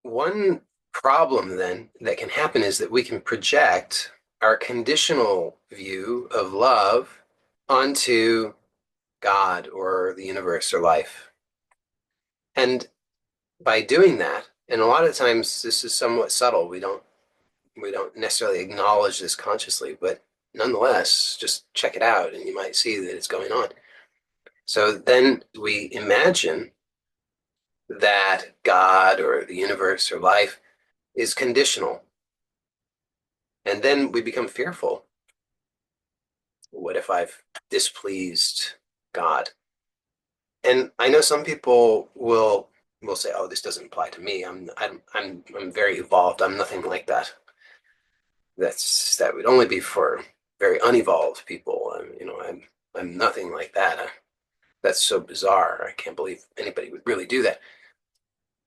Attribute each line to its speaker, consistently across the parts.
Speaker 1: one problem then that can happen is that we can project our conditional view of love onto God or the universe or life. And by doing that, and a lot of times this is somewhat subtle, we don't necessarily acknowledge this consciously, but nonetheless, just check it out and you might see that it's going on. So then we imagine that God or the universe or life is conditional. And then we become fearful. What if I've displeased God? And I know some people will say, "Oh, this doesn't apply to me. I'm very evolved. I'm nothing like that." That would only be for very unevolved people. I'm nothing like that. That's so bizarre. I can't believe anybody would really do that.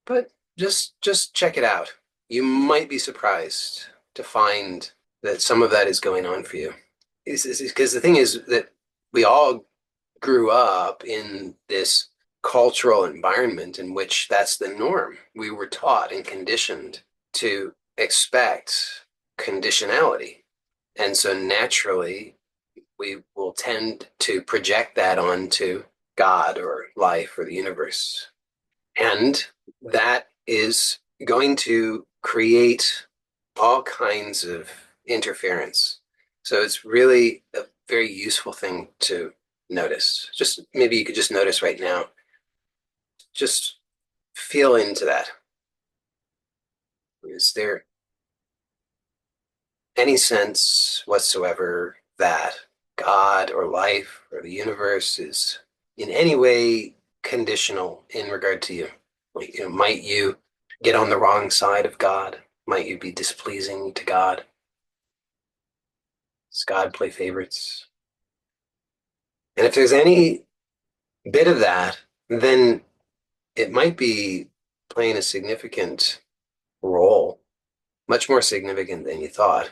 Speaker 1: But just check it out. You might be surprised to find that some of that is going on for you. Because the thing is that we all grew up in this cultural environment in which that's the norm. We were taught and conditioned to expect conditionality. And so naturally, we will tend to project that onto God or life or the universe. And that is going to create all kinds of interference. So it's really a very useful thing to notice. Just maybe you could just notice right now, just feel into that. Is there any sense whatsoever that God or life or the universe is in any way conditional in regard to you? Like, might you get on the wrong side of God? Might you be displeasing to God? Does God play favorites? And if there's any bit of that, then it might be playing a significant role, much more significant than you thought,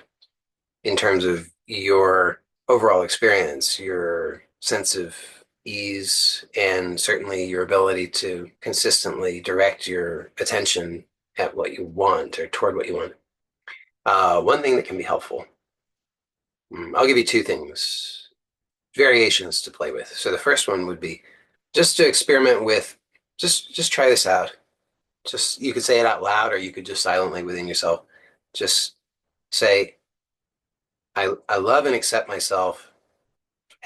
Speaker 1: in terms of your overall experience, your sense of ease, and certainly your ability to consistently direct your attention at what you want or toward what you want. One thing that can be helpful, I'll give you two things, variations to play with. So the first one would be just to experiment with, just try this out. Just you could say it out loud, or you could just silently within yourself, just say, I love and accept myself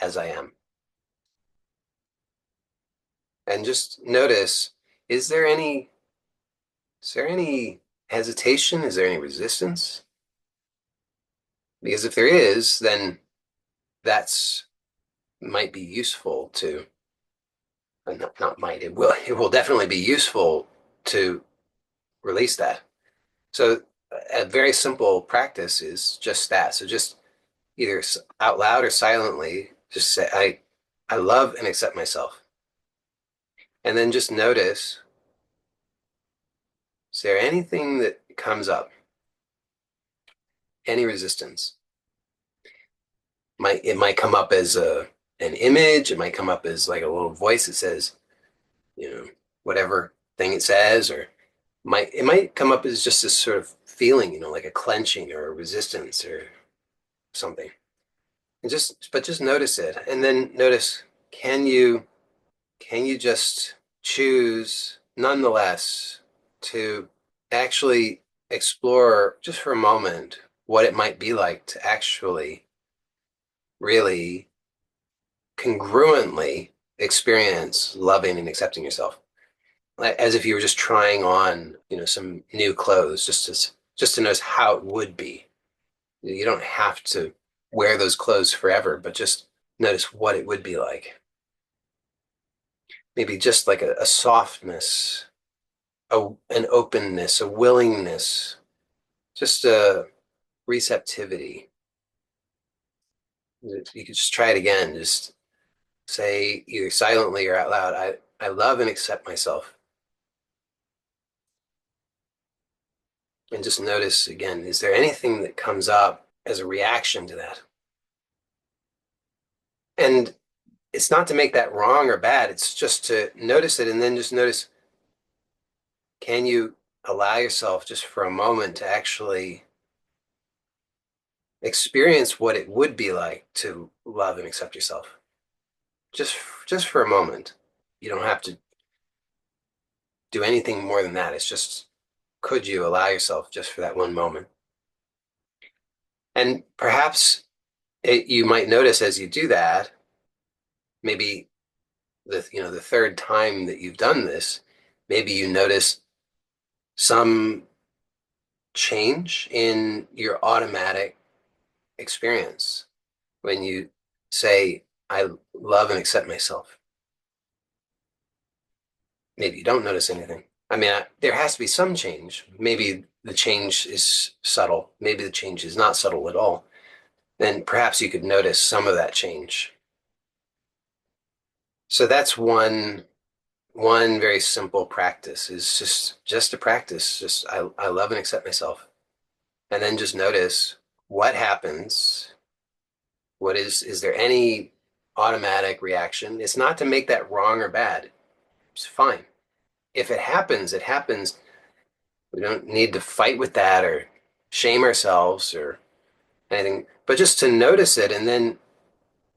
Speaker 1: as I am. And just notice, is there any is there any hesitation? Is there any resistance? Because if there is, then that's might be useful to, not might, it will definitely be useful to release that. So a very simple practice is just that. So just either out loud or silently, just say, I love and accept myself. And then just notice, is there anything that comes up? Any resistance? It might come up as an image, it might come up as like a little voice that says, whatever thing it says, or it might come up as just this sort of feeling, like a clenching or a resistance or something. But just notice it, and then notice, can you can you just choose nonetheless to actually explore just for a moment what it might be like to actually really congruently experience loving and accepting yourself, as if you were just trying on, some new clothes, just to notice how it would be. You don't have to wear those clothes forever, but just notice what it would be like. Maybe just like a softness, an openness, a willingness, just a receptivity. You could just try it again. Just say either silently or out loud, I love and accept myself. And just notice again, is there anything that comes up as a reaction to that? And it's not to make that wrong or bad. It's just to notice it and then just notice, can you allow yourself just for a moment to actually experience what it would be like to love and accept yourself. Just just for a moment. You don't have to do anything more than that. It's just, could you allow yourself just for that one moment? And perhaps you might notice as you do that, maybe the third time that you've done this, maybe you notice some change in your automatic experience when you say, I love and accept myself. Maybe you don't notice anything. I mean, there has to be some change. Maybe the change is subtle. Maybe the change is not subtle at all. Then perhaps you could notice some of that change. So that's one very simple practice, is just a practice. Just I love and accept myself. And then just notice what happens. What is there any automatic reaction? It's not to make that wrong or bad. It's fine. If it happens, it happens. We don't need to fight with that or shame ourselves or anything, but just to notice it, and then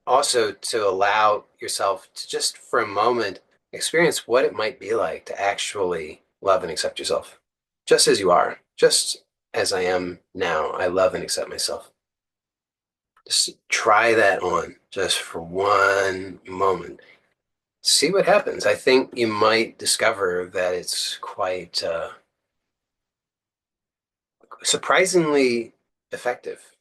Speaker 1: also to allow yourself to just for a moment experience what it might be like to actually love and accept yourself, just as you are, just as I am now. I love and accept myself. Just try that on just for one moment. See what happens. I think you might discover that it's quite surprisingly effective.